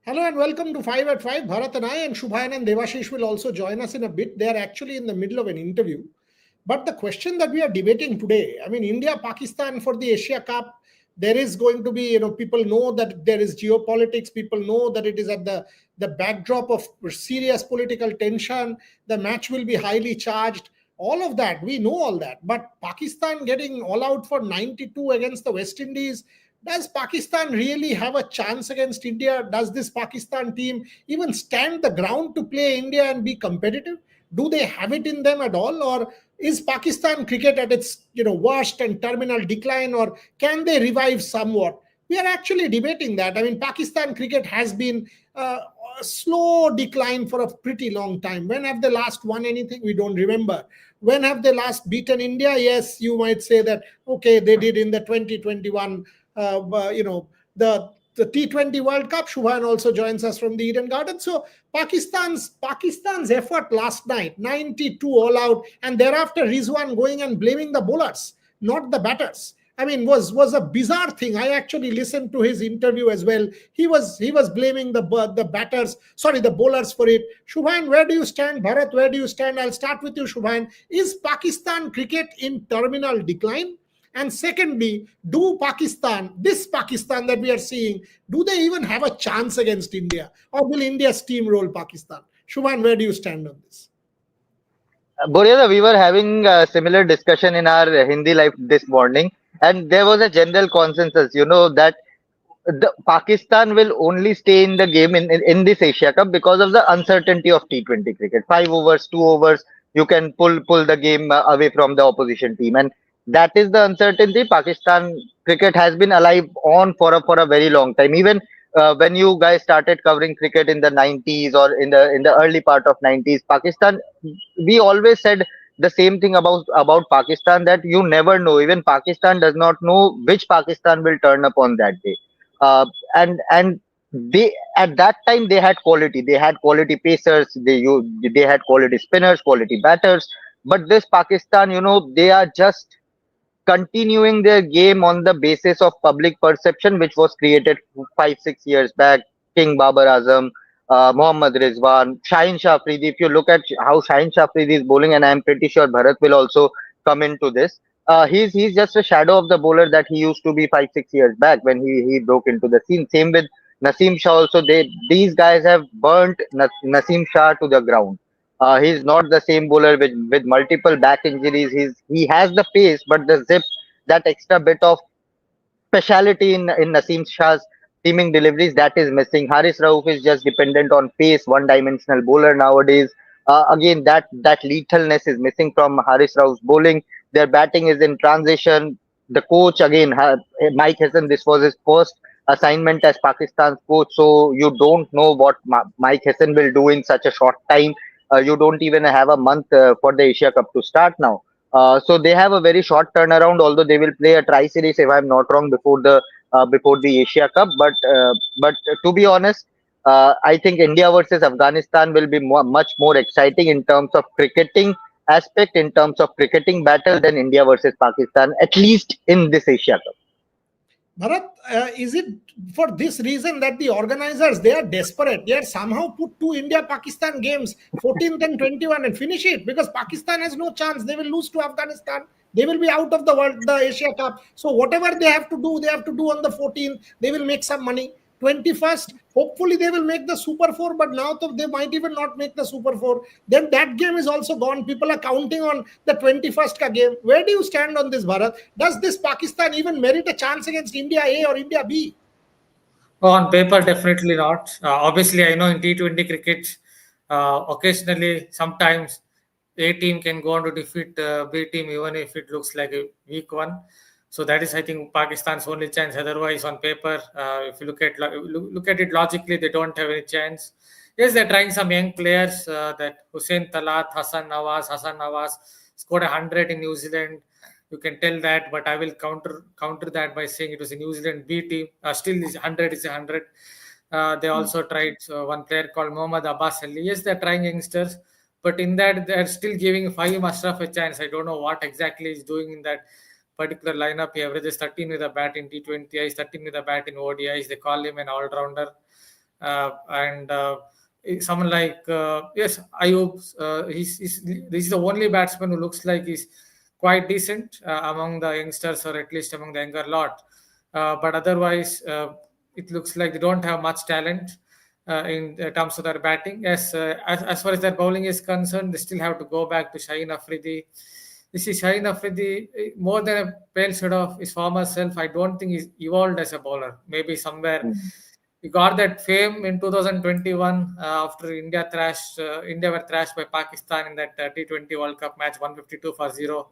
Hello and welcome to 5 at 5. Bharat and I and Shubhayan and Devashish will also join us in a bit. They are actually in the middle of an interview. But the question that we are debating today, I mean, India, Pakistan for the Asia Cup, there is going to be, people know that there is geopolitics. People know that it is at the backdrop of serious political tension. The match will be highly charged. All of that, we know all that. But Pakistan getting all out for 92 against the West Indies, does Pakistan really have a chance against India? Does this Pakistan team even stand the ground to play India and be competitive? Do they have it in them at all? Or is Pakistan cricket at its worst and terminal decline, or can they revive somewhat? We are actually debating that. I mean, Pakistan cricket has been a slow decline for a pretty long time. When have they last won anything? We don't remember. When have they last beaten India? Yes, you might say that, okay, they did in the 2021 the T20 World Cup. Shubhan also joins us from the Eden Garden. So Pakistan's effort last night, 92 all out, and thereafter Rizwan going and blaming the bowlers, not the batters. I mean, was a bizarre thing. I actually listened to his interview as well. He was blaming the batters, sorry, the bowlers for it. Shubhan, where do you stand? Bharat, where do you stand? I'll start with you, Shubhan. Is Pakistan cricket in terminal decline? And secondly, this Pakistan that we are seeing, do they even have a chance against India? Or will India steamroll Pakistan? Shubhan, where do you stand on this? Boryada, we were having a similar discussion in our Hindi live this morning, and there was a general consensus, that the Pakistan will only stay in the game in this Asia Cup because of the uncertainty of T20 cricket. 5 overs, 2 overs, you can pull the game away from the opposition team, and that is the uncertainty. Pakistan cricket has been alive on for a very long time. Even when you guys started covering cricket in the 90s or in the early part of 90s, Pakistan, we always said the same thing about Pakistan, that you never know. Even Pakistan does not know which Pakistan will turn up on that day. Uh, and they, at that time, they had quality. They had quality pacers. They had quality spinners, quality batters. But this Pakistan, they are just continuing their game on the basis of public perception, which was created 5 6 years back. King Babar Azam, Mohammad Rizwan, Shaheen Shah Afridi. If you look at how Shaheen Shah Afridi is bowling, and I'm pretty sure Bharat will also come into this. He's just a shadow of the bowler that he used to be 5 6 years back when he broke into the scene. Same with Naseem Shah also. These guys have burnt Naseem Shah to the ground. He's not the same bowler with multiple back injuries. He has the pace, but the zip, that extra bit of speciality in Naseem Shah's seaming deliveries, that is missing. Haris Rauf is just dependent on pace, one-dimensional bowler nowadays. Again, that lethalness is missing from Haris Rauf's bowling. Their batting is in transition. The coach again, Mike Hassan. This was his first assignment as Pakistan's coach, so you don't know what Mike Hassan will do in such a short time. You don't even have a month for the Asia Cup to start now. So they have a very short turnaround, although they will play a tri-series, if I'm not wrong, before the Asia Cup. But to be honest, I think India versus Afghanistan will be much more exciting in terms of cricketing aspect, in terms of cricketing battle, than India versus Pakistan, at least in this Asia Cup. Bharat, is it for this reason that the organizers, they are desperate? They are somehow put two India-Pakistan games, 14th and 21, and finish it, because Pakistan has no chance. They will lose to Afghanistan. They will be out of the Asia Cup. So whatever they have to do on the 14th. They will make some money. 21st, hopefully they will make the Super 4, but now they might even not make the Super 4. Then that game is also gone. People are counting on the 21st ka game. Where do you stand on this, Bharat? Does this Pakistan even merit a chance against India A or India B? On paper, definitely not. Obviously, I know in T20 cricket, occasionally, sometimes A team can go on to defeat B team, even if it looks like a weak one. So that is, I think, Pakistan's only chance. Otherwise, on paper, if you look at it logically, they don't have any chance. Yes, they're trying some young players. That Hussein Talat, Hassan Nawaz scored 100 in New Zealand. You can tell that, but I will counter that by saying it was a New Zealand B team. Still, is 100 is 100. They also tried one player called Mohammad Abbas Ali. Yes, they're trying youngsters, but in that they're still giving Fahim Ashraf a chance. I don't know what exactly he's doing in that particular lineup. He averages 13 with a bat in T20Is, 13 with a bat in ODIs. They call him an all-rounder. and someone like yes, Ayub. He's the only batsman who looks like he's quite decent among the youngsters, or at least among the younger lot. But otherwise, it looks like they don't have much talent in terms of their batting. Yes, as far as their bowling is concerned, they still have to go back to Shaheen Afridi. This is Shaheen Afridi, more than a pale shadow of his former self. I don't think he's evolved as a bowler. Maybe somewhere he got that fame in 2021 after India were thrashed by Pakistan in that T20 World Cup match, 152 for 0.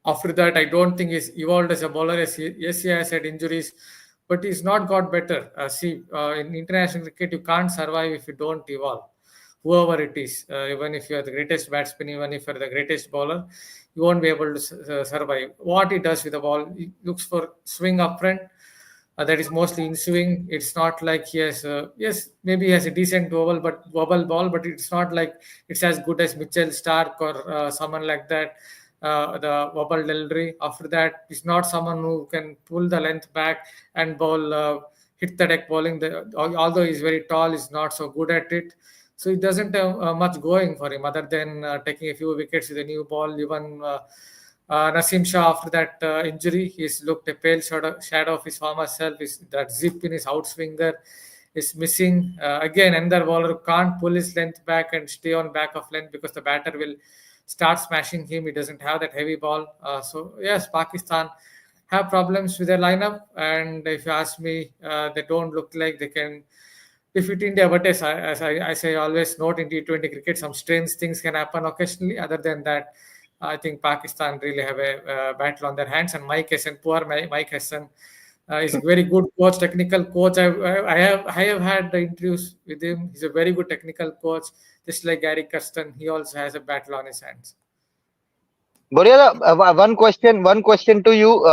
After that, I don't think he's evolved as a bowler. Yes, he has had injuries, but he's not got better. In international cricket, you can't survive if you don't evolve. Whoever it is, even if you're the greatest batsman, even if you're the greatest bowler, you won't be able to survive. What he does with the ball, he looks for swing up front. That is mostly in swing. It's not like he has, yes, maybe he has a decent wobble ball, but it's not like it's as good as Mitchell Stark or someone like that. The wobble delivery. After that, he's not someone who can pull the length back and bowl, hit the deck bowling. Although he's very tall, he's not so good at it. So he doesn't have much going for him other than taking a few wickets with a new ball. Even Naseem Shah, after that injury, he's looked a pale shadow of his former self. That zip in his outswinger is missing. Again, another bowler can't pull his length back and stay on back of length because the batter will start smashing him. He doesn't have that heavy ball. So yes, Pakistan have problems with their lineup. And if you ask me, they don't look like they can defeat India. But as I say, always note in T20 cricket, some strange things can happen occasionally. Other than that, I think Pakistan really have a battle on their hands. And Mike Hesson, poor Mike Hesson, is a very good coach, technical coach. I have had the interviews with him. He's a very good technical coach. Just like Gary Kirsten, he also has a battle on his hands. Boryada, one question to you.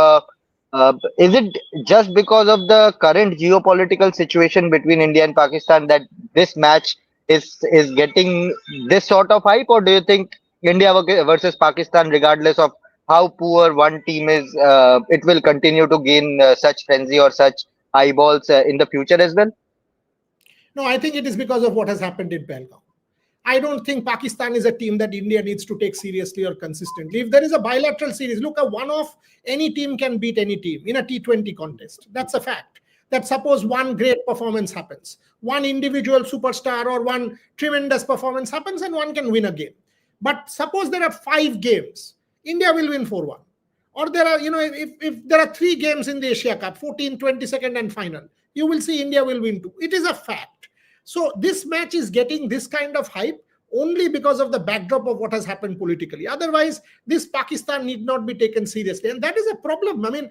Is it just because of the current geopolitical situation between India and Pakistan that this match is getting this sort of hype, or do you think India versus Pakistan, regardless of how poor one team is, it will continue to gain such frenzy or such eyeballs in the future as well? No, I think it is because of what has happened in Pahalgam. I don't think Pakistan is a team that India needs to take seriously or consistently. If there is a bilateral series, look, a one-off, any team can beat any team in a T20 contest. That's a fact. That suppose one great performance happens, one individual superstar or one tremendous performance happens, and one can win a game. But suppose there are 5 games, India will win 4-1. Or there are, if there are 3 games in the Asia Cup, 14, 22nd and final, you will see India will win 2. It is a fact. So this match is getting this kind of hype only because of the backdrop of what has happened politically. Otherwise, this Pakistan need not be taken seriously. And that is a problem. I mean,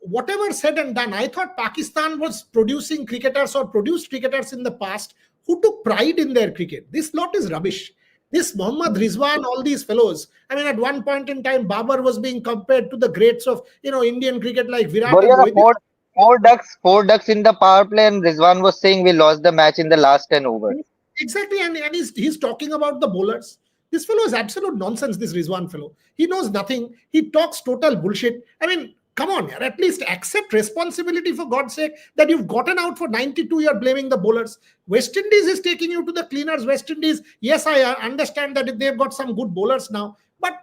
whatever said and done, I thought Pakistan was producing cricketers or produced cricketers in the past who took pride in their cricket. This lot is rubbish. This Mohammad Rizwan, all these fellows. I mean, at one point in time, Babar was being compared to the greats of, Indian cricket like Virat and Rohit. Four ducks in the power play, and Rizwan was saying we lost the match in the last 10 overs. Exactly, and he's talking about the bowlers. This fellow is absolute nonsense, this Rizwan fellow. He knows nothing. He talks total bullshit. I mean, come on, at least accept responsibility, for God's sake, that you've gotten out for 92, you're blaming the bowlers. West Indies is taking you to the cleaners. West Indies, yes, I understand that they've got some good bowlers now. But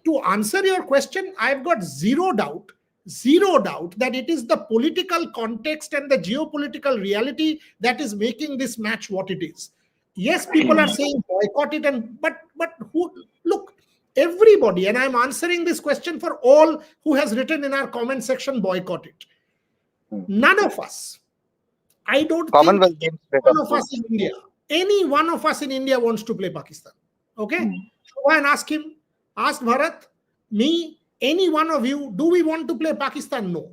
to answer your question, I've got zero doubt that it is the political context and the geopolitical reality that is making this match what it is. Yes, people are saying boycott it, but who, look, everybody, and I'm answering this question for all who has written in our comment section, boycott it. None of us, I don't think one of us in India, any one of us in India wants to play Pakistan. Okay? Go and ask him, ask Bharat, me, any one of you, do we want to play Pakistan? No.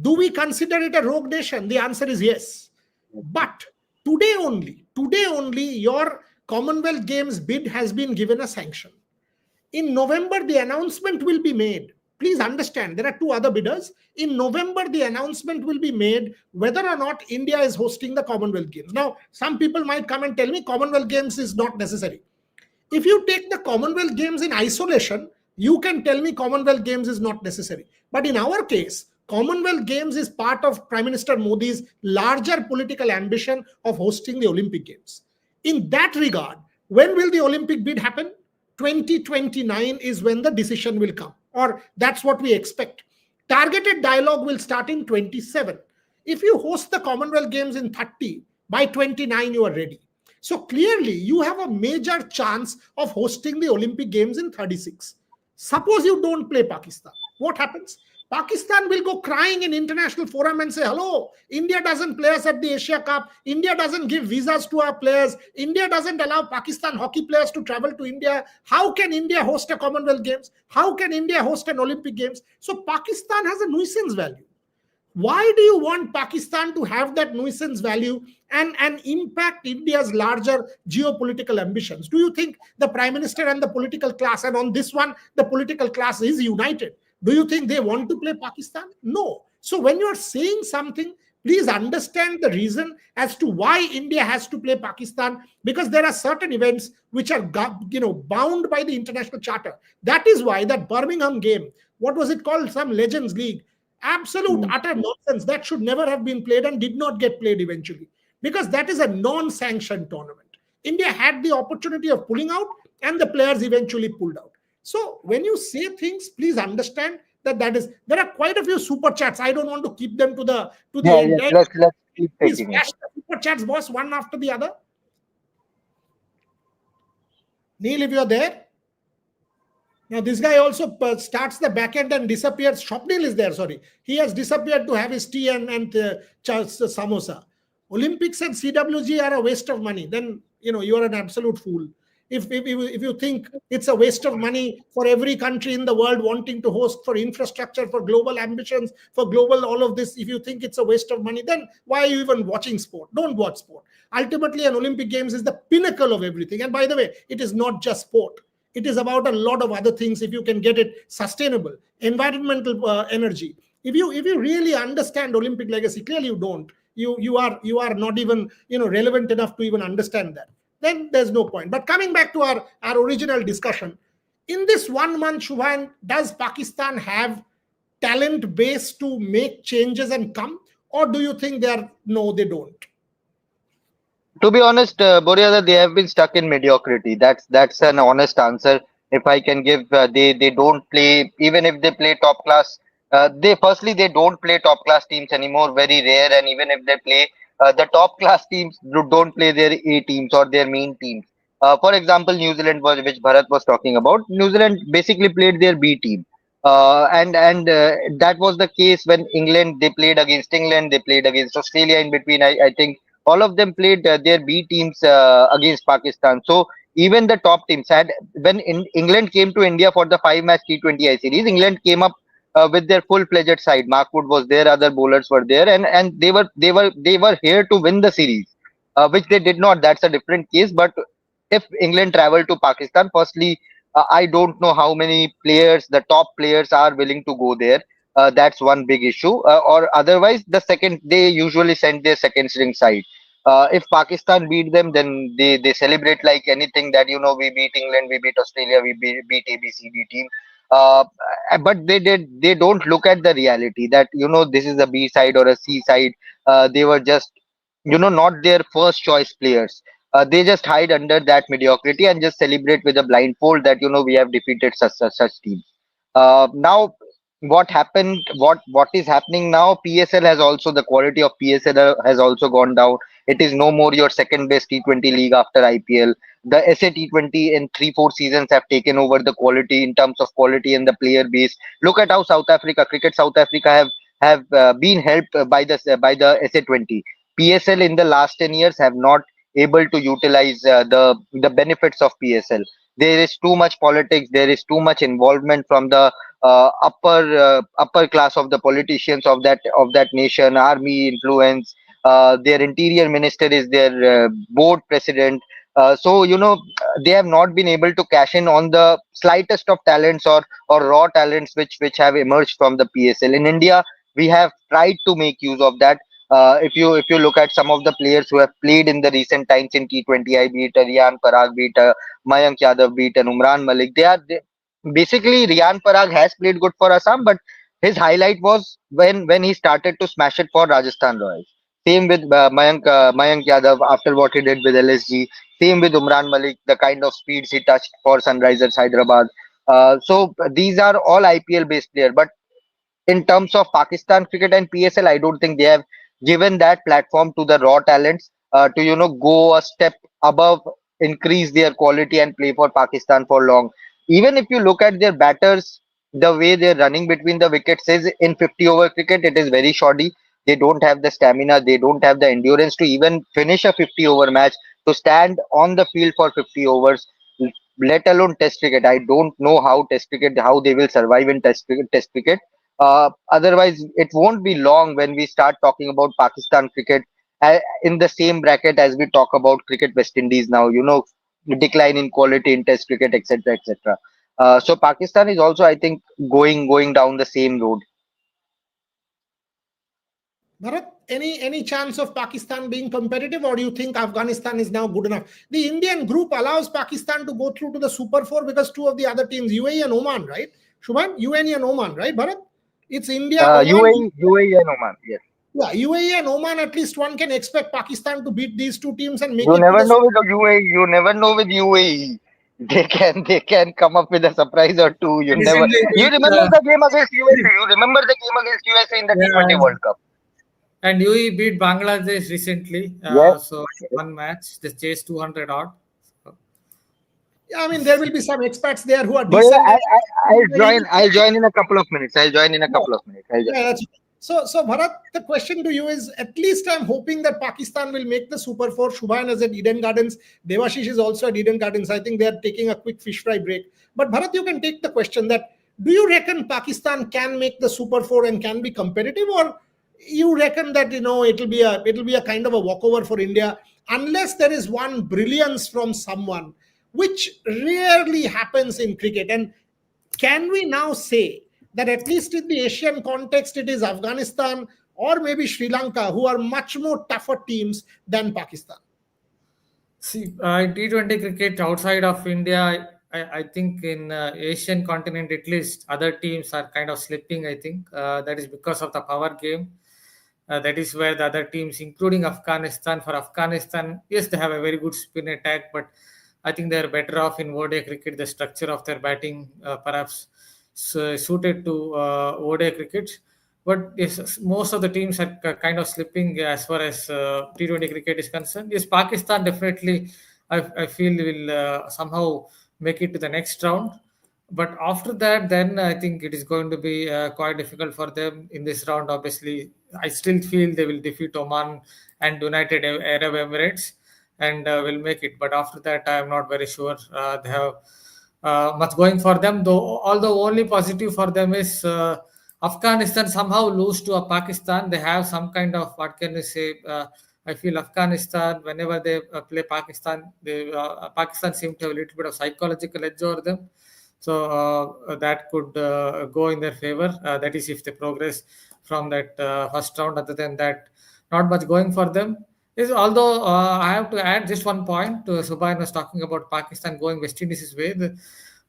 Do we consider it a rogue nation? The answer is yes. But today only, your Commonwealth Games bid has been given a sanction. In November, the announcement will be made. Please understand, there are 2 other bidders. In November, the announcement will be made whether or not India is hosting the Commonwealth Games. Now, some people might come and tell me Commonwealth Games is not necessary. If you take the Commonwealth Games in isolation, you can tell me Commonwealth Games is not necessary. But in our case, Commonwealth Games is part of Prime Minister Modi's larger political ambition of hosting the Olympic Games. In that regard, when will the Olympic bid happen? 2029 is when the decision will come, or that's what we expect. Targeted dialogue will start in 27. If you host the Commonwealth Games in 30, by 29 you are ready. So clearly, you have a major chance of hosting the Olympic Games in 36. Suppose you don't play Pakistan. What happens? Pakistan will go crying in international forum and say, hello, India doesn't play us at the Asia Cup. India doesn't give visas to our players. India doesn't allow Pakistan hockey players to travel to India. How can India host a Commonwealth Games? How can India host an Olympic Games? So Pakistan has a nuisance value. Why do you want Pakistan to have that nuisance value and impact India's larger geopolitical ambitions? Do you think the Prime Minister and the political class, and on this one, the political class is united? Do you think they want to play Pakistan? No. So when you are saying something, please understand the reason as to why India has to play Pakistan, because there are certain events which are bound by the international charter. That is why that Birmingham game, what was it called? Some Legends League. Absolute utter nonsense. That should never have been played and did not get played eventually, because that is a non-sanctioned tournament. India had the opportunity of pulling out and the players eventually pulled out. So when you say things, please understand that is, there are quite a few super chats. I don't want to keep them to the end. Yes, let's keep Please taking it. flash the super chats, boss, one after the other. Neil, if you're there. Now, this guy also starts the back end and disappears. Shopnil is there, sorry. He has disappeared to have his tea and samosa. Olympics and CWG are a waste of money. Then, you are an absolute fool. If you think it's a waste of money for every country in the world wanting to host, for infrastructure, for global ambitions, for global all of this, if you think it's a waste of money, then why are you even watching sport? Don't watch sport. Ultimately, an Olympic Games is the pinnacle of everything. And by the way, it is not just sport. It is about a lot of other things. If you can get it sustainable, environmental energy. If you really understand Olympic legacy, clearly you don't. You are not even relevant enough to even understand that. Then there's no point. But coming back to our original discussion, in this 1 month, Shubhan, does Pakistan have talent base to make changes and come, or do you think no, they don't? To be honest, Boryada, they have been stuck in mediocrity. That's an honest answer. If I can give, they don't play, even if they play top class. They don't play top class teams anymore. Very rare, and even if they play, the top class teams don't play their A teams or their main teams. For example, New Zealand, which Bharat was talking about, New Zealand basically played their B team. And that was the case when England, they played against England, they played against Australia in between. I think all of them played their B teams against Pakistan. So even the top teams had, when England came to India for the 5-match T20I series, England came up with their full-fledged side. Mark Wood was there, other bowlers were there, and they were here to win the series, which they did not. That's a different case. But if England travel to Pakistan, firstly, I don't know how many players, the top players, are willing to go there. That's one big issue. Or otherwise, the second, they usually send their second string side. If Pakistan beat them, then they celebrate like anything, that we beat England, we beat Australia, we beat ABCD team. Uh, but they don't look at the reality that this is a B side or a C side. They were just not their first choice players. They just hide under that mediocrity and just celebrate with a blindfold that we have defeated such teams. Now, what happened? What is happening now? PSL has also, the quality of PSL has also gone down. It is no more your second best T20 league after IPL. The SA T20 in 3-4 seasons have taken over the quality in terms of quality and the player base. Look at how South Africa have been helped by the SA20. PSL in the last 10 years have not able to utilize the benefits of PSL. There is too much politics. There is too much involvement from the upper class of the politicians of that nation. Army influence. Their interior minister is their board president. So they have not been able to cash in on the slightest of talents or raw talents which have emerged from the PSL. In India, we have tried to make use of that. If you look at some of the players who have played in the recent times in T20I, be it Riyan Parag, be it Mayank Yadav, be it Umran Malik, basically Riyan Parag has played good for Assam, but His highlight was when he started to smash it for Rajasthan Royals. Same with Mayank Yadav after what he did with LSG. Same with Umran Malik, the kind of speeds he touched for Sunrisers Hyderabad. So these are all IPL based players, but in terms of Pakistan cricket and PSL, I don't think they have given that platform to the raw talents to go a step above, increase their quality and play for Pakistan for long. Even if you look at their batters, the way they're running between the wickets is in 50 over cricket, it is very shoddy. They don't have the stamina, they don't have the endurance to even finish a 50 over match, to stand on the field for 50 overs, let alone test cricket. I don't know how test cricket, how they will survive in test cricket. Otherwise, it won't be long when we start talking about Pakistan cricket in the same bracket as we talk about cricket West Indies now. Decline in quality in Test cricket, etc., etc. So Pakistan is also, I think, going down the same road. Bharat, any chance of Pakistan being competitive, or do you think Afghanistan is now good enough? The Indian group allows Pakistan to go through to the Super Four because two of the other teams, UAE and Oman, right? Shubhan, UAE and Oman, right, Bharat? It's India, Oman. UAE and Oman, yes. Yeah, UAE and Oman, at least one can expect Pakistan to beat these two teams and make You it to never the know with the UAE. You never know with UAE. They can come up with a surprise or two. You never. Recently, You remember the game against USA. You remember the game against USA in the T20 yeah, World Cup. and UAE beat Bangladesh recently. Yes. So one match, they chased 200 odd. So, Yeah, I mean, there will be some expats there who are But yeah, decent. I'll join. I'll join in a couple of minutes. I'll join in a couple of minutes. I'll join. Yeah, so Bharat, the question to you is, at least I'm hoping that Pakistan will make the Super Four. Shubhan is at Eden Gardens. Devashish is also at Eden Gardens. I think they are taking a quick fish fry break. But Bharat, you can take the question that, do you reckon Pakistan can make the Super Four and can be competitive, or you reckon that it'll be a kind of a walkover for India unless there is one brilliance from someone, which rarely happens in cricket? And can we now say that at least in the Asian context, it is Afghanistan or maybe Sri Lanka who are much more tougher teams than Pakistan? see, in T20 cricket outside of India, I think in Asian continent at least, other teams are kind of slipping. I think that is because of the power game. That is where the other teams, including Afghanistan, for Afghanistan, yes, they have a very good spin attack, but I think they are better off in ODI cricket. The structure of their batting perhaps suited to ODI cricket. But yes, most of the teams are kind of slipping as far as T20 cricket is concerned. Yes, Pakistan definitely, I feel, will somehow make it to the next round. But after that, then I think it is going to be quite difficult for them in this round. Obviously, I still feel they will defeat Oman and United Arab Emirates and will make it. But after that, I am not very sure they have much going for them. Though, although only positive for them is Afghanistan somehow lose to a Pakistan. They have some kind of, what can you say? I feel Afghanistan, whenever they play Pakistan, Pakistan seem to have a little bit of psychological edge over them. So that could go in their favor. That is if they progress from that first round. Other than that, not much going for them. Is although I have to add just one point. Subhain was talking about Pakistan going West Indies' way.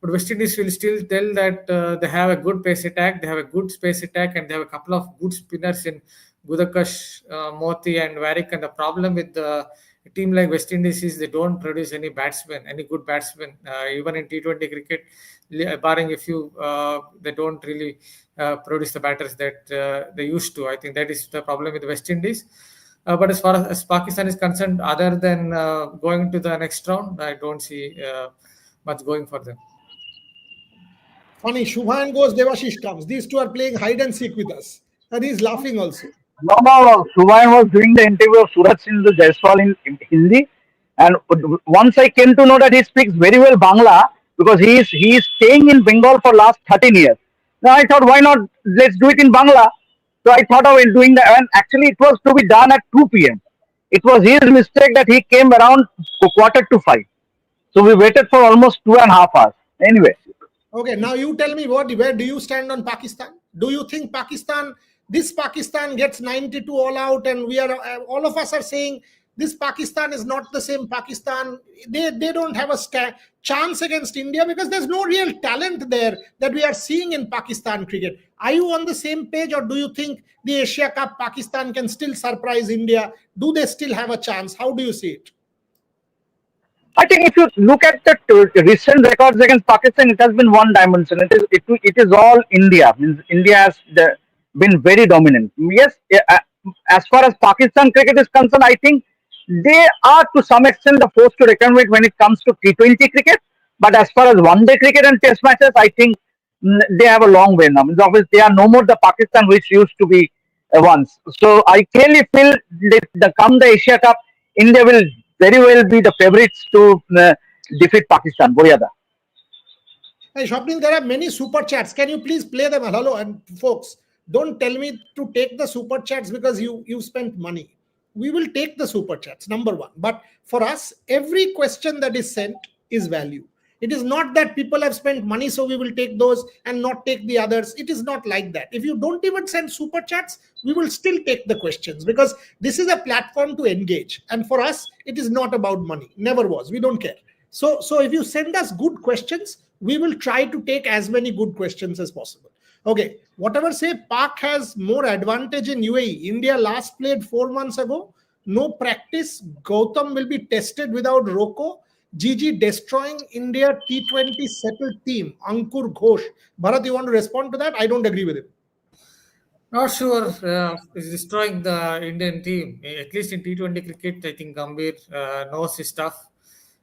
But West Indies will still tell that they have a good pace attack, they have a good space attack, and they have a couple of good spinners in Gudakash, Moti, and Warwick. And the problem with a team like West Indies is they don't produce any batsmen, any good batsmen. Even in T20 cricket, barring a few, they don't really produce the batters that they used to. I think that is the problem with West Indies. But as far as Pakistan is concerned, other than going to the next round, I don't see much going for them. Funny, Shubhan goes, Devashish comes. These two are playing hide and seek with us. And he's laughing also. No, no, no. Subhain was doing the interview of Suraj Singh Jaiswal in Hindi, and once I came to know that he speaks very well Bangla because he is staying in Bengal for last 13 years. Now I thought, why not let's do it in Bangla? So I thought of doing that, and actually it was to be done at 2 p.m. It was his mistake that he came around quarter to 5. So we waited for almost 2.5 hours. Anyway. Okay, now you tell me where do you stand on Pakistan? Do you think this Pakistan gets 92 all out, and we are all of us are saying this Pakistan is not the same Pakistan. They don't have a chance against India because there's no real talent there that we are seeing in Pakistan cricket. Are you on the same page, or do you think the Asia Cup Pakistan can still surprise India? Do they still have a chance? How do you see it? I think if you look at the recent records against Pakistan, it has been one dimension. It is all India. Means India has been very dominant. Yes, as far as Pakistan cricket is concerned, I think they are to some extent the force to reckon with when it comes to T20 cricket. But as far as one-day cricket and Test matches, I think they have a long way now. Means obviously they are no more the Pakistan which used to be once. So I clearly feel that come the Asia Cup, India will very well be the favorites to defeat Pakistan. Boyada. Hey, Shopnil, there are many super chats. Can you please play them? Hello, and folks, don't tell me to take the super chats because you spent money. We will take the super chats, number one. But for us, every question that is sent is value. It is not that people have spent money, so we will take those and not take the others. It is not like that. If you don't even send super chats, we will still take the questions because this is a platform to engage. And for us, it is not about money. Never was. We don't care. So if you send us good questions, we will try to take as many good questions as possible. Okay, whatever say, Pak has more advantage in UAE. India last played 4 months ago. No practice. Gautam will be tested without Roko. GG destroying India T20 settled team. Ankur Ghosh. Bharat, you want to respond to that? I don't agree with him. Not sure is destroying the Indian team. At least in T20 cricket, I think Gambhir knows his stuff.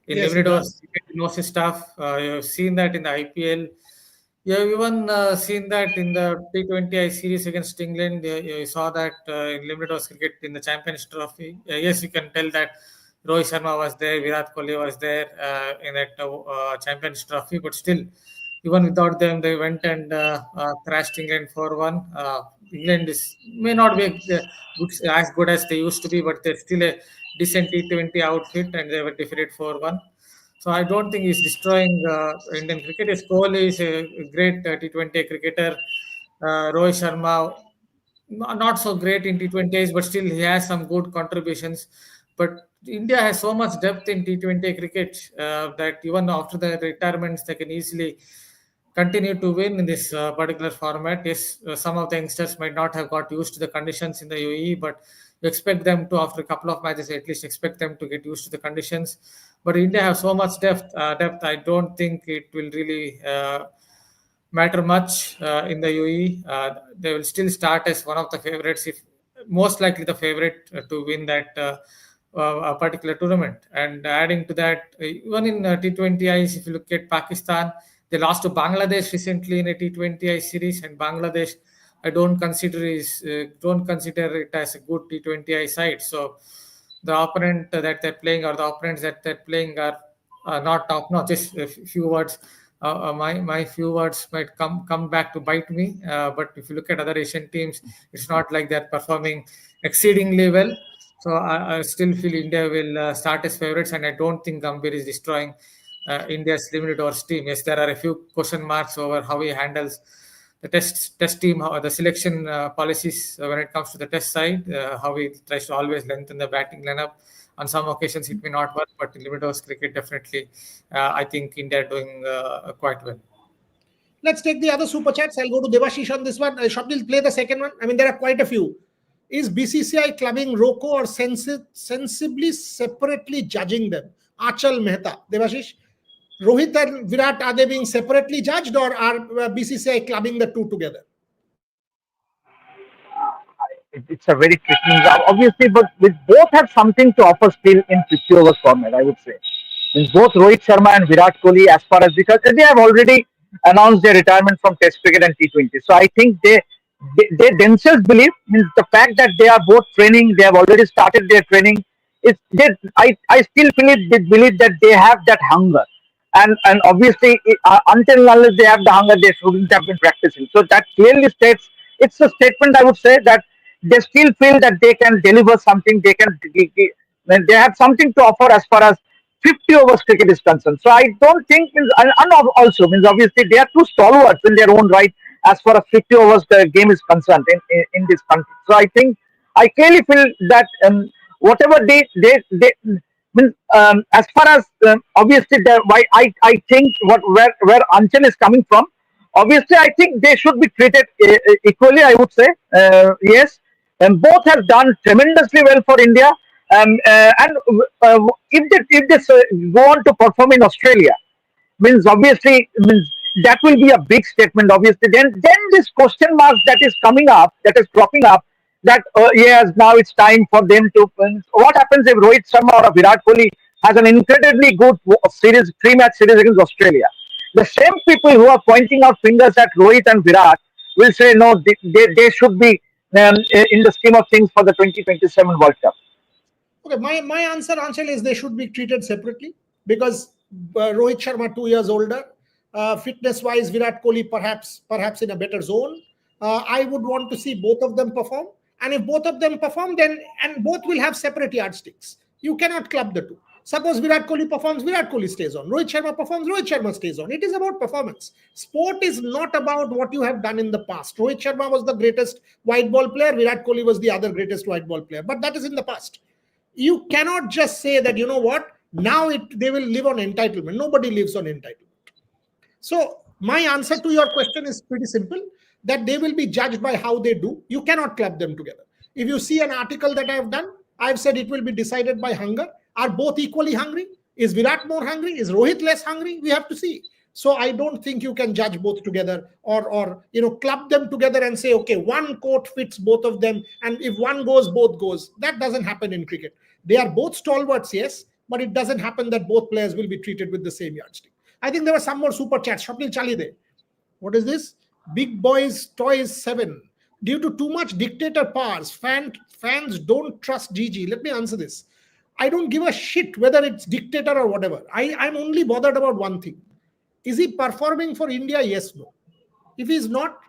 In Yes, limited he overs, he knows his stuff. You've seen that in the IPL. You have even seen that in the T20I series against England. You saw that in limited overs cricket in the Champions Trophy. Yes, you can tell that Rohit Sharma was there, Virat Kohli was there in that Champions Trophy, but still, even without them, they went and thrashed England 4-1. England may not be as good as they used to be, but they're still a decent T20 outfit, and they were defeated 4-1. So I don't think he's destroying Indian cricket. His Kohli is a great T20 cricketer. Rohit Sharma, not so great in T20s, but still he has some good contributions. But India has so much depth in T20 cricket that even after the retirements, they can easily continue to win in this particular format. Yes, some of the youngsters might not have got used to the conditions in the UAE, but you expect them to, after a couple of matches, at least expect them to get used to the conditions. But India have so much depth. I don't think it will really matter much in the UAE. They will still start as one of the favorites, if most likely the favorite to win that a particular tournament. And adding to that, even in T20Is, if you look at Pakistan, they lost to Bangladesh recently in a T20I series, and Bangladesh I don't consider it as a good T20I side. So the opponent that they're playing, or the opponents that they're playing, are not top notch. Just a few words. My few words might come back to bite me. But if you look at other Asian teams, it's not like they're performing exceedingly well. So I still feel India will start as favorites, and I don't think Gambhir is destroying India's limited overs team. Yes, there are a few question marks over how he handles the test team, how the selection policies when it comes to the test side, how he tries to always lengthen the batting lineup. On some occasions, it may not work, but in limited overs cricket, definitely, I think India are doing quite well. Let's take the other super chats. I'll go to Devashish on this one. Shopnil, play the second one. I mean, there are quite a few. Is BCCI clubbing Roko or sensibly separately judging them? Achal Mehta. Devashish, Rohit and Virat, are they being separately judged, or are BCCI clubbing the two together? It's a very tricky job, obviously, but with both have something to offer still in 50 overs format, I would say. Means both Rohit Sharma and Virat Kohli, as far as, because they have already announced their retirement from Test cricket and T20. So I think they themselves believe, means the fact that they are both training, they have already started their training. I still believe that they have that hunger, and obviously until and unless they have the hunger, they shouldn't have been practicing. So that clearly states, it's a statement, I would say, that they still feel that they can deliver something. They have something to offer as far as 50 overs cricket is concerned. So I don't think, and also means obviously they are two stalwarts in their own right as far as 50 overs the game is concerned in this country. So I think I clearly feel that whatever they means, as far as obviously why I think where Anchal is coming from, obviously, I think they should be treated equally. I would say yes, and both have done tremendously well for India. And if they go on to perform in Australia, means obviously means that will be a big statement. Obviously, then this question mark that is coming up, that is cropping up, that yes, now it's time for them to. What happens if Rohit Sharma or Virat Kohli has an incredibly good series, 3-match series against Australia? The same people who are pointing out fingers at Rohit and Virat will say no, they should be in the scheme of things for the 2027 World Cup. Okay, my answer, Anshul, is they should be treated separately because Rohit Sharma 2 years older, fitness-wise, Virat Kohli perhaps in a better zone. I would want to see both of them perform, and if both of them perform, then and both will have separate yardsticks. You cannot club the two. Suppose Virat Kohli performs, Virat Kohli stays on. Rohit Sharma performs, Rohit Sharma stays on. It is about performance. Sport is not about what you have done in the past. Rohit Sharma was the greatest white ball player. Virat Kohli was the other greatest white ball player. But that is in the past. You cannot just say that, you know what, now they will live on entitlement. Nobody lives on entitlement. So my answer to your question is pretty simple, that they will be judged by how they do. You cannot club them together. If you see an article that I have done, I've said it will be decided by hunger. Are both equally hungry? Is Virat more hungry? Is Rohit less hungry? We have to see. So I don't think you can judge both together or club them together and say, okay, one coat fits both of them, and if one goes, both goes. That doesn't happen in cricket. They are both stalwarts, yes, but it doesn't happen that both players will be treated with the same yardstick. I think there were some more super chats. Shapnil Chalide. What is this? Big Boys Toys 7. Due to too much dictator powers, fans don't trust GG. Let me answer this. I don't give a shit whether it's dictator or whatever. I'm only bothered about one thing. Is he performing for India? Yes, no. If he's not,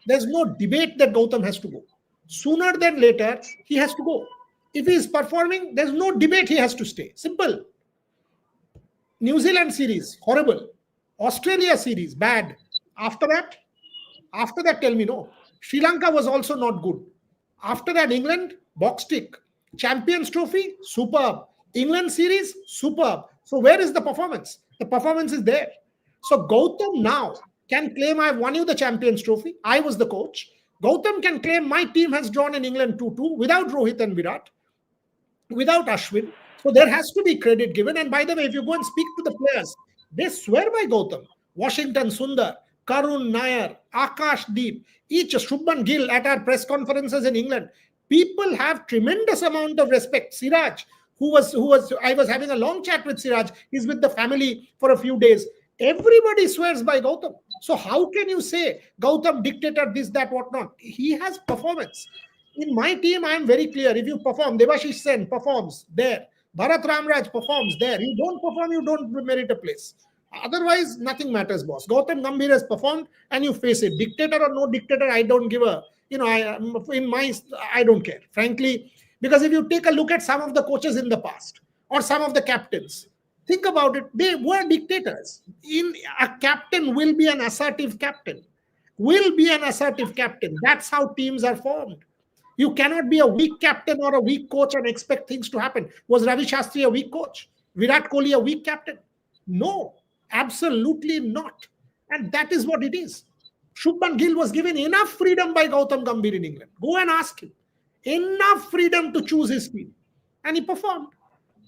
there's no debate that Gautam has to go. Sooner than later, he has to go. If he is performing, there's no debate he has to stay. Simple. New Zealand series, horrible. Australia series, bad. After that, tell me no. Sri Lanka was also not good. After that, England, box tick. Champions Trophy, superb. England series, superb. So where is the performance? The performance is there. So Gautam now can claim, I've won you the Champions Trophy. I was the coach. Gautam can claim my team has drawn in England 2-2 without Rohit and Virat, without Ashwin. So there has to be credit given. And by the way, if you go and speak to the players, they swear by Gautam. Washington Sundar, Karun Nair, Akash Deep, each Shubman Gill at our press conferences in England. People have tremendous amount of respect. Siraj, I was having a long chat with Siraj. He's with the family for a few days. Everybody swears by Gautam. So how can you say Gautam dictator, this, that, whatnot? He has performance. In my team, I am very clear. If you perform, Devashish Sen performs there. Bharat Ramraj performs there. You don't perform, you don't merit a place. Otherwise, nothing matters, boss. Gautam Gambhir has performed and you face it. Dictator or no dictator, I don't give a, I don't care, frankly. Because if you take a look at some of the coaches in the past or some of the captains, think about it, they were dictators. A captain will be an assertive captain. That's how teams are formed. You cannot be a weak captain or a weak coach and expect things to happen. Was Ravi Shastri a weak coach? Virat Kohli a weak captain? No, absolutely not. And that is what it is. Shubman Gill was given enough freedom by Gautam Gambhir in England. Go and ask him. Enough freedom to choose his team. And he performed.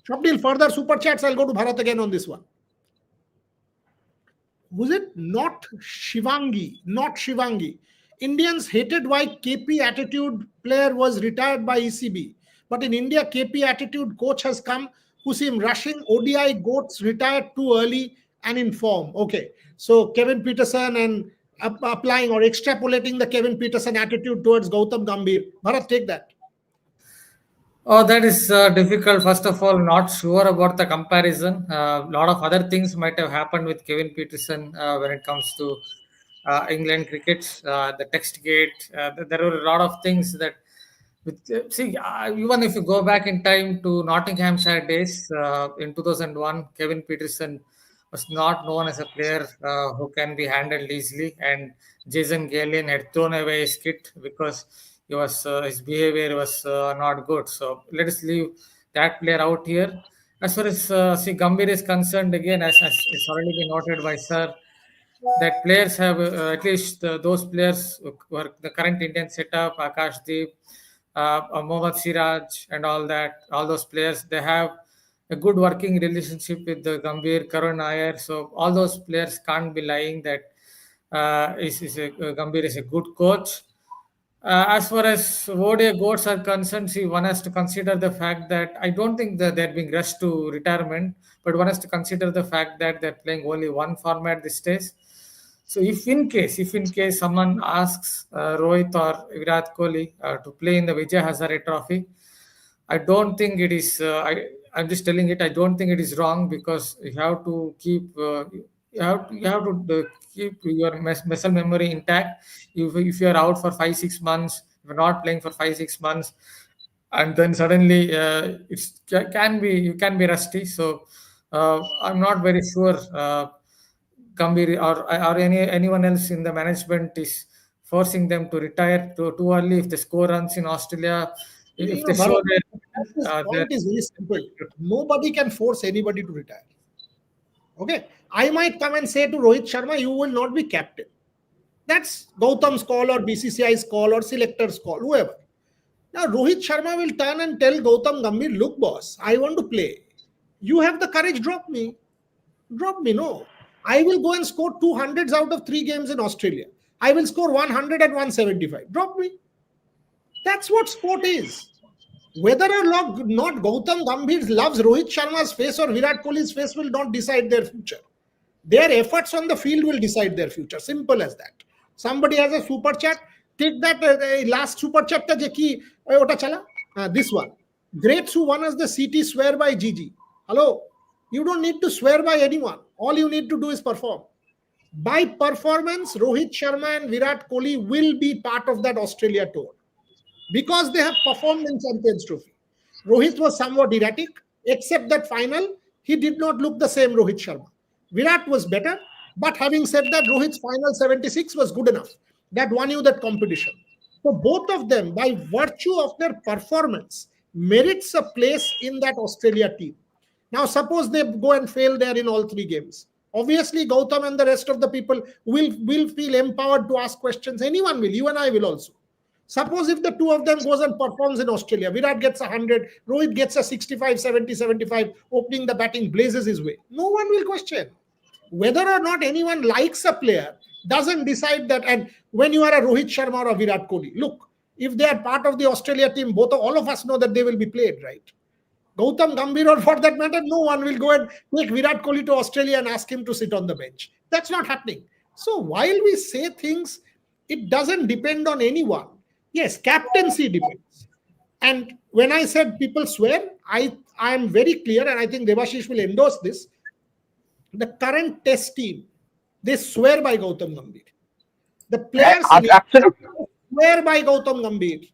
Shapnil, further super chats. I'll go to Bharat again on this one. Was it not Shivangi? Indians hated why KP attitude player was retired by ECB. But in India, KP attitude coach has come who seem rushing ODI goats retired too early and in form. Okay. So Kevin Peterson and applying or extrapolating the Kevin Peterson attitude towards Gautam Gambhir. Bharat, take that. Oh, that is difficult. First of all, not sure about the comparison. A lot of other things might have happened with Kevin Peterson when it comes to England cricket, the text gate. There were a lot of things that, even if you go back in time to Nottinghamshire days in 2001, Kevin Peterson was not known as a player who can be handled easily, and Jason Galeon had thrown away his kit because his behavior was not good. So let us leave that player out here. As far as Gambhir is concerned, again, as it's already been noted by Sir, that players have at least those players who are the current Indian setup, Akashdeep, Mohammad Siraj, and all those players, they have a good working relationship with the Gambhir, Karun Nair. So all those players can't be lying that Gambhir is a good coach. As far as ODI goals are concerned, see, one has to consider the fact that I don't think that they're being rushed to retirement, but one has to consider the fact that they're playing only one format these days. So, if in case someone asks Rohit or Virat Kohli to play in the Vijay Hazare Trophy, I don't think it is. I'm just telling it. I don't think it is wrong because you have to keep. You have to keep your muscle memory intact. If you are out for 5 6 months, if you're not playing for 5 6 months, and then suddenly you can be rusty. So I'm not very sure. Gambhir or anyone else in the management is forcing them to retire too early if they score runs in Australia. If they show Bharat, this their point is very simple. Nobody can force anybody to retire. Okay, I might come and say to Rohit Sharma, you will not be captain. That's Gautam's call or BCCI's call or selector's call, whoever. Now, Rohit Sharma will turn and tell Gautam Gambhir, look, boss, I want to play. You have the courage, drop me. Drop me, no. I will go and score 200s out of 3 games in Australia. I will score 100 and 175. Drop me. That's what sport is. Whether or not Gautam Gambhir loves Rohit Sharma's face or Virat Kohli's face will not decide their future. Their efforts on the field will decide their future. Simple as that. Somebody has a super chat. Take that last super chat. This one. Greats who won us the CT swear by Gigi. Hello. You don't need to swear by anyone. All you need to do is perform. By performance, Rohit Sharma and Virat Kohli will be part of that Australia tour because they have performed in Champions Trophy. Rohit was somewhat erratic, except that final, he did not look the same Rohit Sharma. Virat was better, but having said that, Rohit's final 76 was good enough. That won you that competition. So both of them, by virtue of their performance, merits a place in that Australia team. Now, suppose they go and fail there in all 3 games. Obviously, Gautam and the rest of the people will feel empowered to ask questions. Anyone will. You and I will also. Suppose if the two of them goes and performs in Australia, Virat gets 100, Rohit gets a 65, 70, 75, opening the batting, blazes his way. No one will question. Whether or not anyone likes a player doesn't decide that. And when you are a Rohit Sharma or a Virat Kohli, look, if they are part of the Australia team, all of us know that they will be played, right? Gautam Gambhir, or for that matter, no one will go and take Virat Kohli to Australia and ask him to sit on the bench. That's not happening. So while we say things, it doesn't depend on anyone. Yes, captaincy depends. And when I said people swear, I am very clear, and I think Debashish will endorse this. The current test team, they swear by Gautam Gambhir. The players Absolutely. swear by Gautam Gambhir.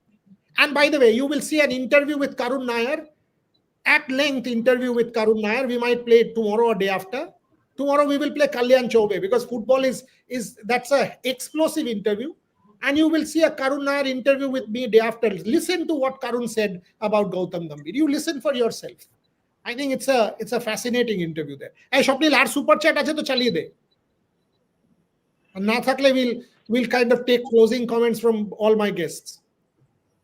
And by the way, you will see an interview with Karun Nair, at length interview with Karun Nair. We might play it tomorrow or day after. Tomorrow we will play Kalyan Choube because football is that's a explosive interview. And you will see a Karun Nair interview with me day after. Listen to what Karun said about Gautam Gambhir. You listen for yourself. I think it's a fascinating interview there. Hey, Shopnil, our super chat ache to chaliye de. And na thakle we'll kind of take closing comments from all my guests.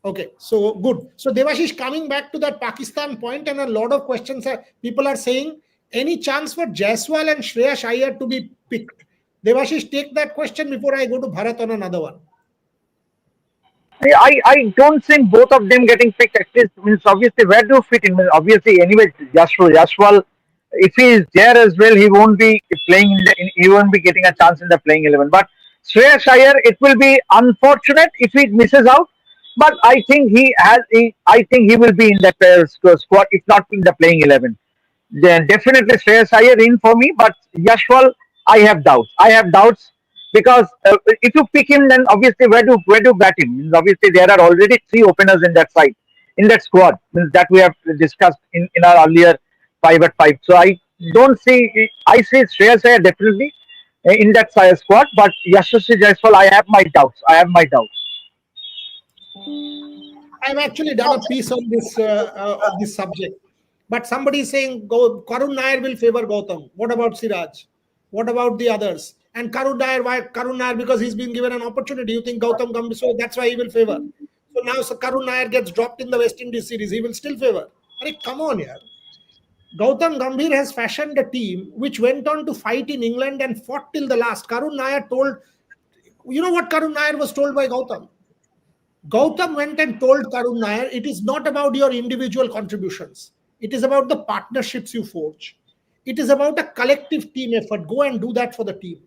Okay, so good. So Devashish, coming back to that Pakistan point, and a lot of questions people are saying, any chance for Jaiswal and Shreyas Iyer to be picked? Devashish, take that question before I go to Bharat on another one. I don't think both of them getting picked. At least means obviously where do you fit in? Means obviously anyway, Yashwal, if he is there as well, he won't be playing he won't be getting a chance in the playing 11. But Shreyas Iyer, it will be unfortunate if he misses out. But I think I think he will be in the squad, if not in the playing 11. Then definitely Shreyas Iyer in for me. But Yashwal, I have doubts. Because if you pick him, then obviously where do bat him? Means obviously there are already 3 openers in that side, in that squad. Means that we have discussed in our earlier 5-at-5. So I don't see. I see Shreyas Iyer definitely in that squad, but Yashasvi Jaiswal, I have my doubts. I've actually done a piece on this subject, but somebody is saying Karun Nair will favor Gautam. What about Siraj? What about the others? And Karun Nair, why Karun Nair? Because he's been given an opportunity. You think Gautam Gambhir, so that's why he will favor. So now Karun Nair gets dropped in the West Indies series. He will still favor. Come on, yaar. Gautam Gambhir has fashioned a team which went on to fight in England and fought till the last. Karun Nair told, you know what Karun Nair was told by Gautam? Gautam went and told Karun Nair, it is not about your individual contributions. It is about the partnerships you forge. It is about a collective team effort. Go and do that for the team.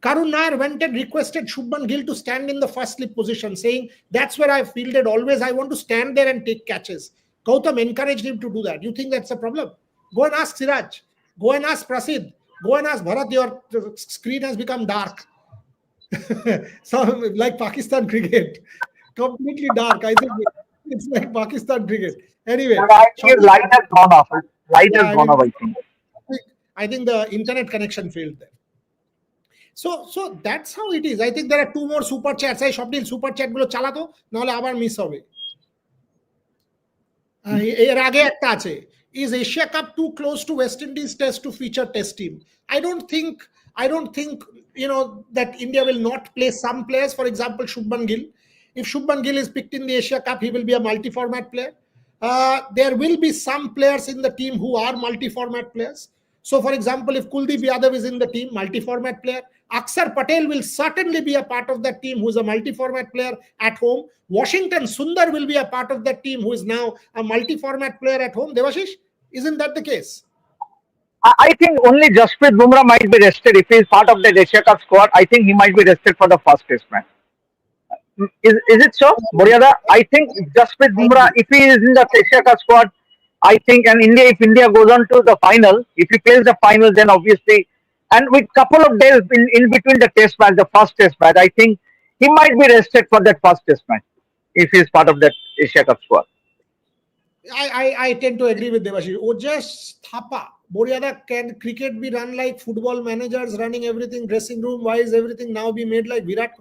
Karun Nair went and requested Shubman Gill to stand in the first slip position, saying, that's where I fielded always. I want to stand there and take catches. Gautam encouraged him to do that. You think that's a problem? Go and ask Siraj. Go and ask Prasid. Go and ask Bharat. Your screen has become dark. So, like Pakistan cricket. Completely dark. I think it's like Pakistan cricket. Anyway. Light has gone off. Light has gone off, I think. I think the internet connection failed there. So that's how it is. I think there are two more super chats. I Shopdil super chat gulo chalato nahole abar miss hobe. এর আগে একটা আছে, is Asia Cup too close to West Indies test to feature test team? I don't think that India will not play some players. For example, Shubman Gill. If Shubman Gill is picked in the Asia Cup, he will be a multi-format player. There will be some players in the team who are multi-format players. So, for example, if Kuldeep Yadav is in the team, multi-format player, Akshar Patel will certainly be a part of that team who is a multi-format player at home. Washington Sundar will be a part of that team who is now a multi-format player at home. Devashish, isn't that the case? I think only Jasprit Bumrah might be rested. If he is part of the Asia Cup squad, I think he might be rested for the first test match. Is it so, Boryada? I think Jasprit Bumrah, if he is in the Asia Cup squad, I think, and if India goes on to the final, if he plays the final, then obviously, and with couple of days in between the test match, the first test match, I think he might be rested for that first test match if he is part of that Asia Cup squad. I tend to agree with Devashish. Ojas Thapa, Boryada, can cricket be run like football managers running everything, dressing room wise, everything now be made like Virat?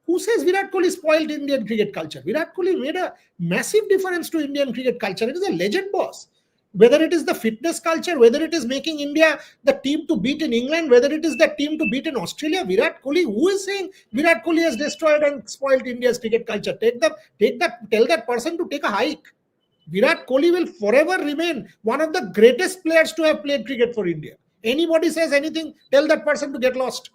Who says Virat Kohli spoiled Indian cricket culture? Virat Kohli made a massive difference to Indian cricket culture. It is a legend, boss. Whether it is the fitness culture, whether it is making India the team to beat in England, whether it is the team to beat in Australia, Virat Kohli, who is saying Virat Kohli has destroyed and spoiled India's cricket culture? Tell that person to take a hike. Virat Kohli will forever remain one of the greatest players to have played cricket for India. Anybody says anything, tell that person to get lost.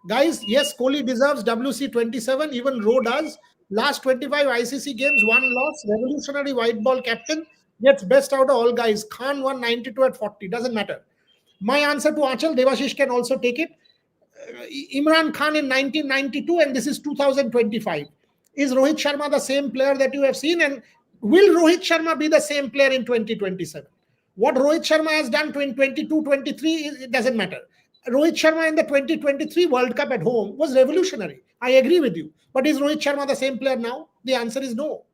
Guys, yes, Kohli deserves WC 27, even Rowe does. Last 25 ICC games, one loss, revolutionary white ball captain, gets best out of all guys. Khan won 92 at 40, doesn't matter. My answer to Achal, Devashish can also take it. Imran Khan in 1992 and this is 2025. Is Rohit Sharma the same player that you have seen? And will Rohit Sharma be the same player in 2027? What Rohit Sharma has done in 22-23, it doesn't matter. Rohit Sharma in the 2023 World Cup at home was revolutionary. I agree with you. But is Rohit Sharma the same player now? The answer is no.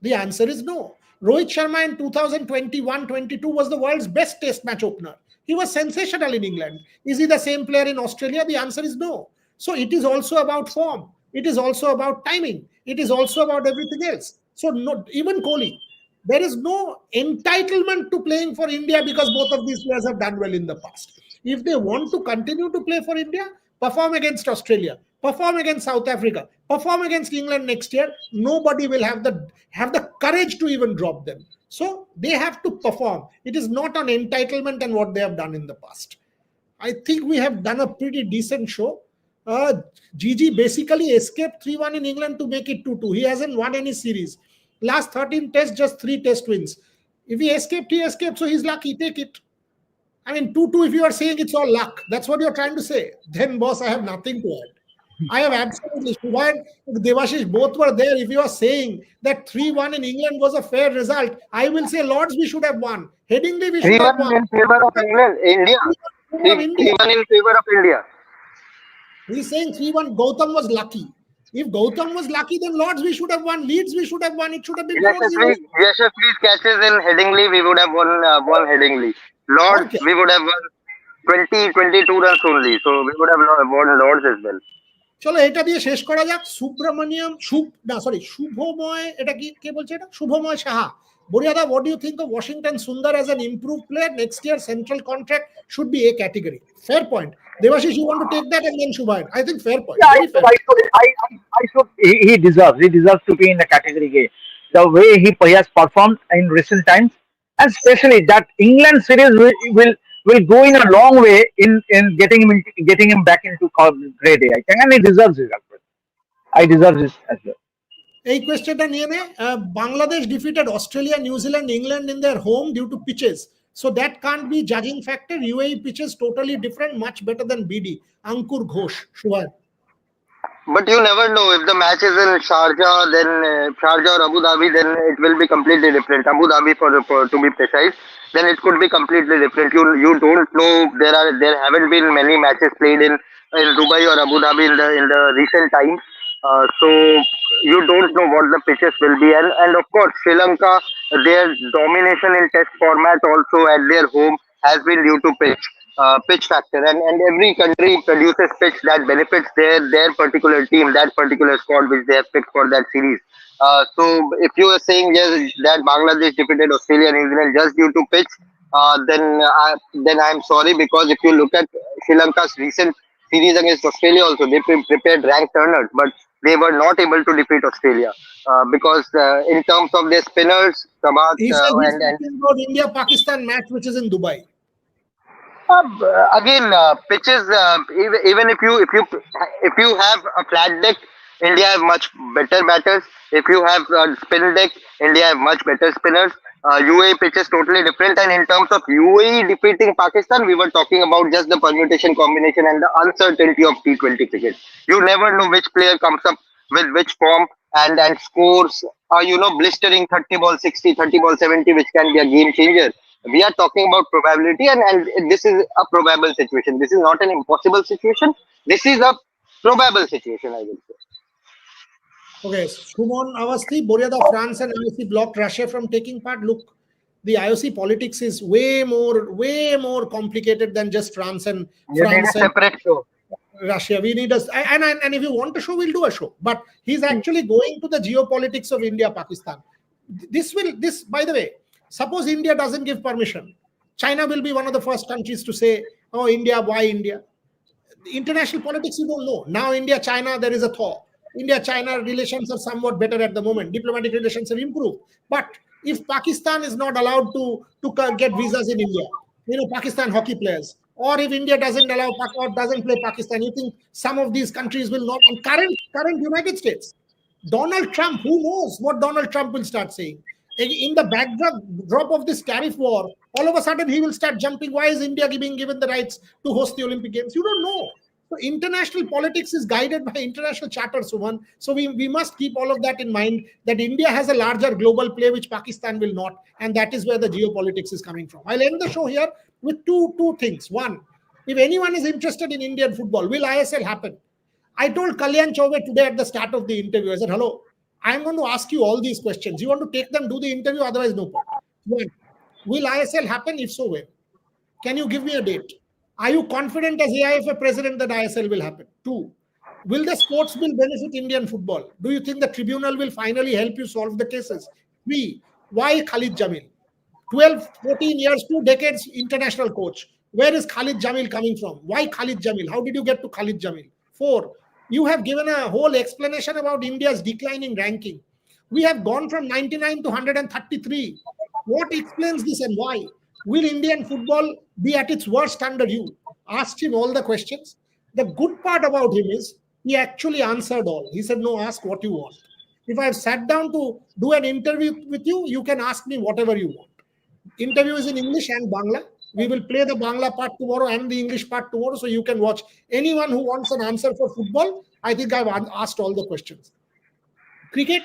The answer is no. Rohit Sharma in 2021-22 was the world's best test match opener. He was sensational in England. Is he the same player in Australia? The answer is no. So it is also about form. It is also about timing. It is also about everything else. So even Kohli, there is no entitlement to playing for India because both of these players have done well in the past. If they want to continue to play for India, perform against Australia, perform against South Africa, perform against England next year, nobody will have the courage to even drop them. So they have to perform. It is not on entitlement and what they have done in the past. I think we have done a pretty decent show. Gigi basically escaped 3-1 in England to make it 2-2. He hasn't won any series. Last 13 tests, just 3 test wins. If he escaped, he escaped. So he's lucky. Take it. I mean, 2-2, if you are saying it's all luck, that's what you're trying to say. Then, boss, I have nothing to add. I have absolutely. Shubha and Devashish both were there. If you are saying that 3-1 in England was a fair result, I will say, Lords, we should have won. Headingley, we should have won. 3-1 in favor of England. India. 3-1 in favor of India. He's saying 3-1. Gautam was lucky. If Gautam was lucky, then Lords, we should have won. Leeds, we should have won. It should have been 4-0. Yashasvi's catches in Headingley, we would have won Headingley. Lords, we would have won 20-22 runs only. So we would have won Lords as well. চলো এটা দিয়ে শেষ করা যাক। শুভ্রমণিয়ম শুভময়, এটা কি কে বলছে? এটা Shubhamoy Saha Boryada, what do you think of Washington Sundar as an improved player? Next year, central contract should be A category. Fair point. Devashish, you want to take that, and then Shubhayan? I think fair point. Yeah, Very fair. I should. He deserves to be in the category A. The way he has performed in recent times, and especially that England series will go in a long way in getting him back into grade A. I think, and he deserves it as well. I deserve this as well. এই কোয়েশ্চেনটা নিয়ে নে Bangladesh defeated Australia New Zealand England in their home due to pitches so that can't be judging factor. UAE pitches totally different, much better than BD. Ankur Ghosh. Shubhayan. But you never know if the match is in Sharjah, then Sharjah or Abu Dhabi, then it will be completely different. Abu Dhabi, for to be precise, then it could be completely different. You don't know. There haven't been many matches played in Dubai or Abu Dhabi in the recent times. So you don't know what the pitches will be, and of course Sri Lanka, their domination in Test format also at their home has been due to pitch factor, and every country produces pitch that benefits their particular team, that particular squad which they have picked for that series. So if you are saying yes that Bangladesh defeated Australia and New Zealand just due to pitch, then I'm sorry, because if you look at Sri Lanka's recent series against Australia also, they prepared ranked turners, but they were not able to defeat Australia because in terms of their spinners, Sabat He said he's and talking about India-Pakistan match, which is in Dubai. again, pitches. Even if you have a flat deck, India have much better batters. If you have a spin deck, India have much better spinners. UAE pitches totally different. And in terms of UAE defeating Pakistan, we were talking about just the permutation combination and the uncertainty of T20 cricket. You never know which player comes up with which form and scores. Blistering 30 ball 60, 30 ball 70, which can be a game changer. We are talking about probability, and this is a probable situation. This is not an impossible situation. This is a probable situation, I will say. Okay, Shumon Avasti, Boryada, France and IOC blocked Russia from taking part. Look, the IOC politics is way more complicated than just France and Separate show. Russia. We need and if you want a show, we'll do a show. But he's actually going to the geopolitics of India, Pakistan. This by the way, suppose India doesn't give permission, China will be one of the first countries to say, oh, India, why India? International politics, you don't know. Now India, China, there is a thaw. India-China relations are somewhat better at the moment. Diplomatic relations have improved. But if Pakistan is not allowed to get visas in India, Pakistan hockey players, or if India doesn't allow or doesn't play Pakistan, you think some of these countries will not? And current United States, Donald Trump, who knows what Donald Trump will start saying? In the backdrop of this tariff war, all of a sudden he will start jumping. Why is India being given the rights to host the Olympic Games? You don't know. So international politics is guided by international charter, Suman. So we must keep all of that in mind, that India has a larger global play which Pakistan will not, and that is where the geopolitics is coming from. I'll end the show here with two things. One, if anyone is interested in Indian football, will ISL happen? I told Kalyan Chaube today at the start of the interview, I said, hello, I'm going to ask you all these questions. You want to take them, do the interview, otherwise no point. One, will ISL happen? If so, when? Can you give me a date? Are you confident as AIFA president that ISL will happen? Two, will the sports bill benefit Indian football? Do you think the tribunal will finally help you solve the cases? Three, why Khalid Jamil? 12, 14 years, 2 decades international coach. Where is Khalid Jamil coming from? Why Khalid Jamil? How did you get to Khalid Jamil? Four, you have given a whole explanation about India's declining ranking. We have gone from 99 to 133. What explains this and why? Will Indian football be at its worst under you? Asked him all the questions. The good part about him is he actually answered all. He said, no, ask what you want. If I have sat down to do an interview with you, you can ask me whatever you want. Interview is in English and Bangla. We will play the Bangla part tomorrow and the English part tomorrow, so you can watch. Anyone who wants an answer for football, I think I've asked all the questions. Cricket,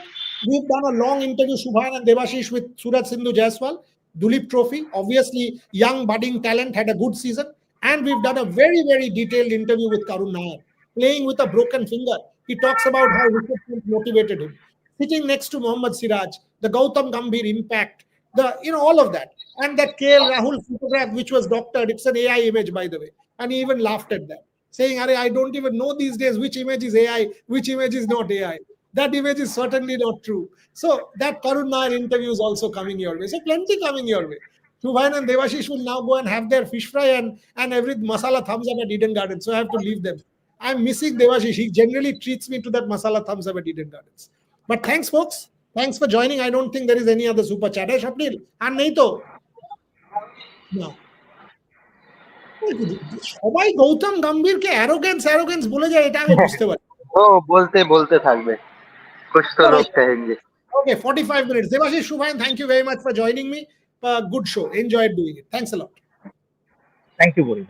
we've done a long interview, Shubhan and Devashish, with Suraj Sindhu Jaiswal. Dulip Trophy, obviously young budding talent, had a good season, and we've done a very, very detailed interview with Karun Nair, playing with a broken finger. He talks about how wicket motivated him, sitting next to Mohammad Siraj, the Gautam Gambhir impact, all of that, and that KL Rahul photograph which was doctored. It's an AI image, by the way, and he even laughed at that, saying, I don't even know these days which image is AI, which image is not AI. That image is certainly not true. So that Karun Nair interview is also coming your way. So plenty coming your way. Shubhayan and Devashish will now go and have their fish fry and every masala thumbs up at Eden Gardens. So I have to leave them. I'm missing Devashish. He generally treats me to that masala thumbs up at Eden Gardens. But thanks, folks. Thanks for joining. I don't think there is any other super chat. Hey, Shapnil. And nahi to. No. সবাই Gautam গম্ভীরকে arrogance বলে যায় এটা আমি বুঝতে পারি ও বলতে থাকবে कुछ तो लोग कहेंगे Okay, 45 minutes. Devashish, Shubhayan, thank you very much for joining me. Good show. Enjoyed doing it. Thanks a lot. Thank you, Boris.